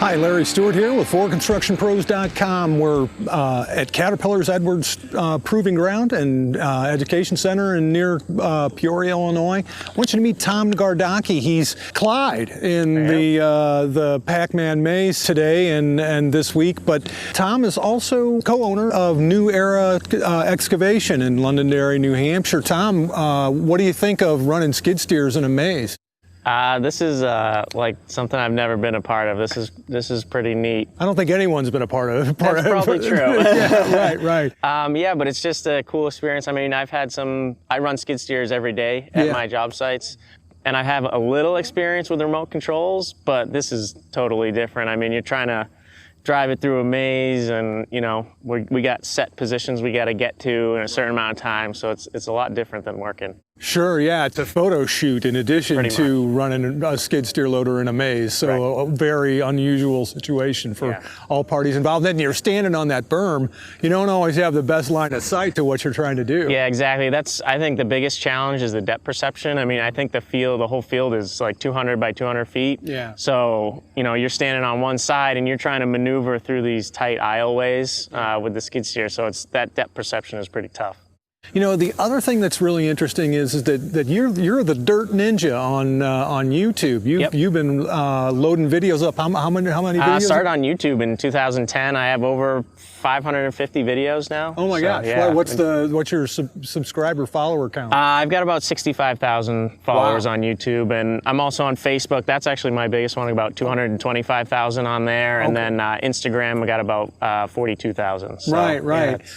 Hi, Larry Stewart here with ForConstructionPros.com. We're at Caterpillar's Edwards Proving Ground and Education Center in near Peoria, Illinois. I want you to meet Tom Gardocki. He's Clyde in the Pac-Man maze today and this week, but Tom is also co-owner of New Era Excavation in Londonderry, New Hampshire. Tom, what do you think of running skid steers in a maze? This is like something I've never been a part of. This is pretty neat. I don't think anyone's been a part of it. That's probably true. Yeah, right. Yeah, but it's just a cool experience. I mean, I run skid steers every day at my job sites, and I have a little experience with remote controls, but this is totally different. I mean, you're trying to drive it through a maze, and you know, we got set positions we got to get to in a certain amount of time, so it's a lot different than working. Sure, yeah, it's a photo shoot in addition to running a skid steer loader in a maze, so a very unusual situation for all parties involved. Then you're standing on that berm, you don't always have the best line of sight to what you're trying to do. Yeah, exactly. I think the biggest challenge is the depth perception. I mean, I think the whole field is like 200 by 200 feet. Yeah. So, you know, you're standing on one side and you're trying to maneuver through these tight aisleways with the skid steer, so that depth perception is pretty tough. You know, the other thing that's really interesting is that you're the dirt ninja on YouTube. You've been loading videos up. How many videos? I started on YouTube in 2010. I have over 550 videos now. Oh my gosh! Yeah. What's your subscriber follower count? I've got about 65,000 followers on YouTube, and I'm also on Facebook. That's actually my biggest one. About 225,000 on there, and then Instagram, I got about 42,000. So, right. Yeah,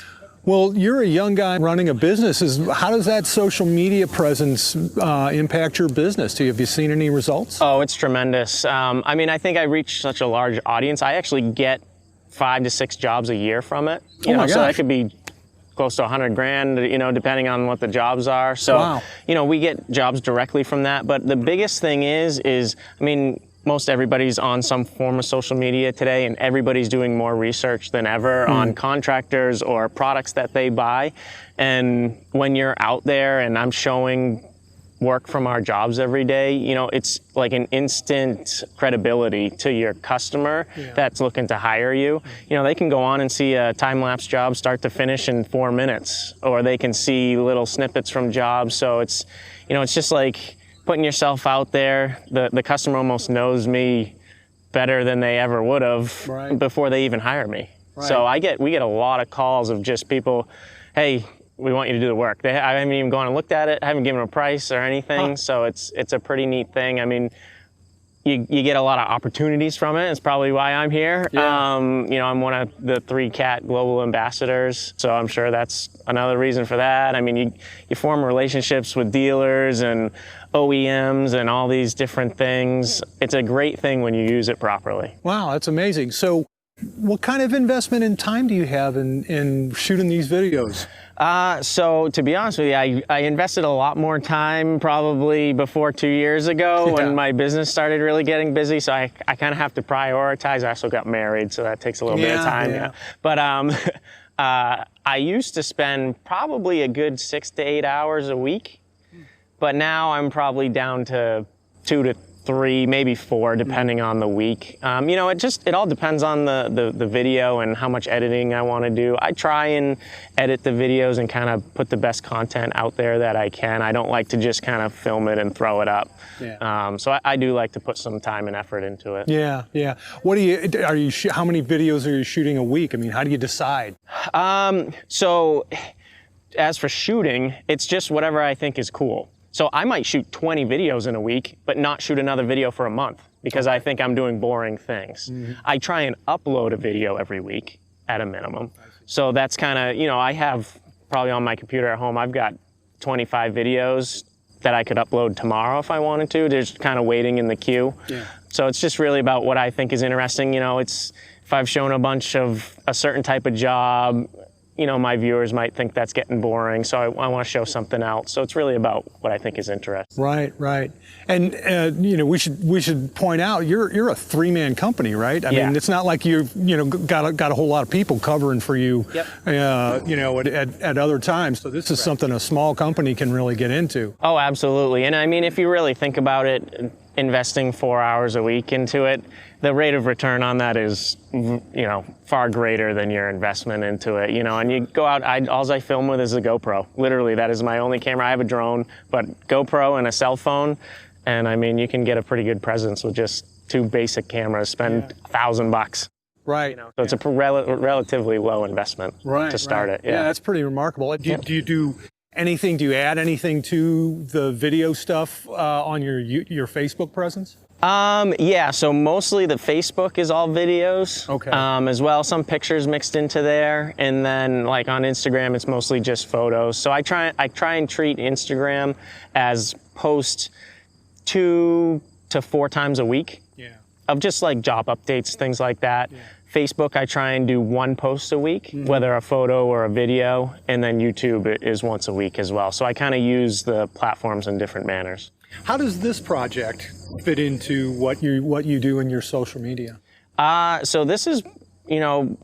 well, you're a young guy running a business. How does that social media presence impact your business? Have you seen any results? Oh, it's tremendous. I mean, I think I reach such a large audience. I actually get 5 to 6 jobs a year from it. You know, so that could be close to 100 grand, you know, depending on what the jobs are. So, you know, we get jobs directly from that. But the biggest thing is, I mean, most everybody's on some form of social media today, and everybody's doing more research than ever on contractors or products that they buy. And when you're out there and I'm showing work from our jobs every day, you know, it's like an instant credibility to your customer that's looking to hire you. You know, they can go on and see a time-lapse job start to finish in 4 minutes, or they can see little snippets from jobs. So it's, you know, it's just like putting yourself out there. The customer almost knows me better than they ever would have before they even hire me. So we get a lot of calls of just people, hey, we want you to do the work. I haven't even gone and looked at it. I haven't given a price or anything. So it's a pretty neat thing. I mean, you get a lot of opportunities from it. It's probably why I'm here. You know, I'm one of the 3 CAT global ambassadors, so I'm sure that's another reason for that. I mean, you form relationships with dealers and OEMs and all these different things. It's a great thing when you use it properly. Wow, that's amazing. So what kind of investment in time do you have in shooting these videos? So to be honest with you, I invested a lot more time probably before 2 years ago when my business started really getting busy. So I kind of have to prioritize. I also got married, so that takes a little bit of time. But I used to spend probably a good 6 to 8 hours a week, but now I'm probably down to 2 to 3, maybe 4, depending on the week. You know, it all depends on the video and how much editing I want to do. I try and edit the videos and kind of put the best content out there that I can. I don't like to just kind of film it and throw it up. So I do like to put some time and effort into it. Yeah. What how many videos are you shooting a week? I mean, how do you decide? So as for shooting, it's just whatever I think is cool. So I might shoot 20 videos in a week, but not shoot another video for a month because I think I'm doing boring things. I try and upload a video every week at a minimum. So that's kind of, you know, I have probably on my computer at home, I've got 25 videos that I could upload tomorrow if I wanted to. They're just kind of waiting in the queue. So it's just really about what I think is interesting. You know, if I've shown a bunch of a certain type of job, you know, my viewers might think that's getting boring, so I want to show something else. So it's really about what I think is interesting. Right. And you know, we should point out you're a 3-man company, right? I mean, it's not like you've got a whole lot of people covering for you, you know, at other times. So this is something a small company can really get into. Oh, absolutely. And I mean, if you really think about it, investing 4 hours a week into it, the rate of return on that is, far greater than your investment into it, and you go out, all I film with is a GoPro. Literally, that is my only camera. I have a drone, but GoPro and a cell phone, and I mean, you can get a pretty good presence with just 2 basic cameras, spend $1,000. Right. So it's a relatively low investment to start it. Yeah, that's pretty remarkable. Do you do anything? Do you add anything to the video stuff on your Facebook presence? Yeah, so mostly the Facebook is all videos. Okay. As well, some pictures mixed into there, and then like on Instagram, it's mostly just photos. So I try and treat Instagram as post 2 to 4 times a week. Yeah. Of just like job updates, things like that. Yeah. Facebook, I try and do 1 post a week, whether a photo or a video, and then YouTube is once a week as well. So I kind of use the platforms in different manners. How does this project fit into what you do in your social media? So this is,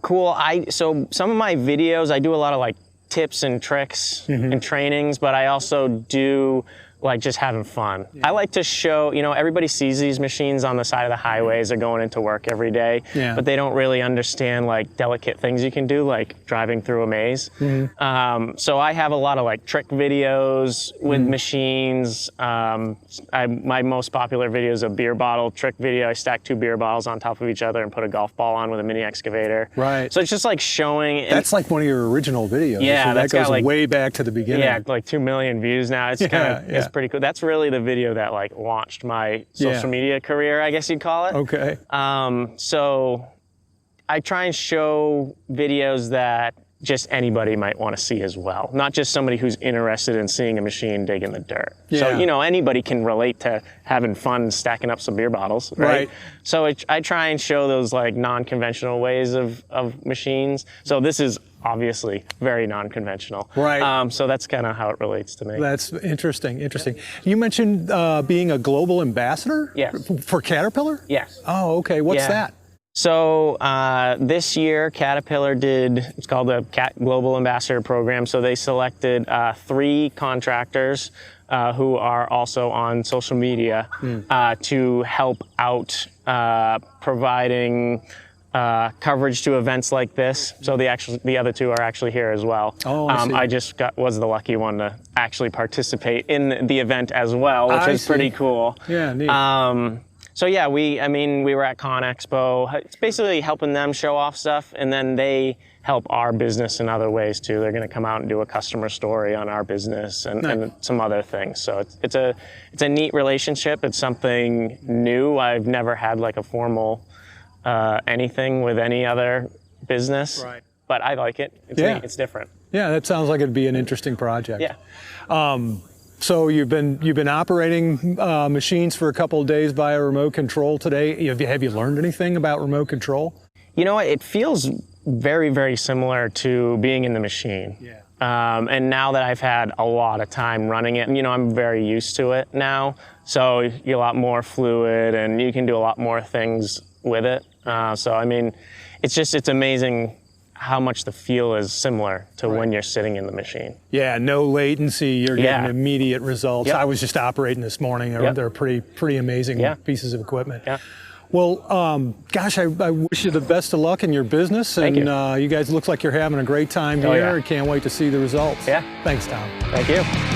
cool. So some of my videos, I do a lot of like tips and tricks and trainings, but I also do like just having fun. Yeah. I like to show, everybody sees these machines on the side of the highways. They're going into work every day, but they don't really understand like delicate things you can do, like driving through a maze. So I have a lot of like trick videos with machines. My most popular video is a beer bottle trick video. I stack 2 beer bottles on top of each other and put a golf ball on with a mini excavator. Right. So it's just like showing. That's like one of your original videos. Yeah, so that goes like, way back to the beginning. Yeah, like 2 million views now. It's it's pretty cool. That's really the video that like launched my social media career, I guess you'd call it. Okay. So I try and show videos that just anybody might want to see as well, not just somebody who's interested in seeing a machine dig in the dirt. Yeah. So, anybody can relate to having fun stacking up some beer bottles, right? So I try and show those like non-conventional ways of machines. So this is obviously very non-conventional. Right. So that's kind of how it relates to me. That's interesting. Yeah. You mentioned being a global ambassador for Caterpillar? Yes. Oh, okay. What's that? So this year, Caterpillar it's called the Global Ambassador Program. So they selected 3 contractors who are also on social media to help out providing coverage to events like this. So the other 2 are actually here as well. Oh, I see. I just was the lucky one to actually participate in the event as well, which is pretty cool. Yeah, neat. So yeah, we were at Con Expo. It's basically helping them show off stuff, and then they help our business in other ways too. They're going to come out and do a customer story on our business and some other things. So it's a neat relationship. It's something new. I've never had like a formal anything with any other business, but I like it. It's neat. It's different. Yeah, that sounds like it'd be an interesting project. Yeah. So you've been operating machines for a couple of days via remote control today. Have you learned anything about remote control? You know what? It feels very, very similar to being in the machine. Yeah. And now that I've had a lot of time running it, I'm very used to it now. So you're a lot more fluid, and you can do a lot more things with it. So I mean, it's amazing how much the feel is similar to when you're sitting in the machine. Yeah, no latency, you're getting immediate results. Yep. I was just operating this morning. They're pretty amazing pieces of equipment. Yeah. Well, gosh, I wish you the best of luck in your business. Thank you guys look like you're having a great time here. Yeah. I can't wait to see the results. Yeah. Thanks, Tom. Thank you.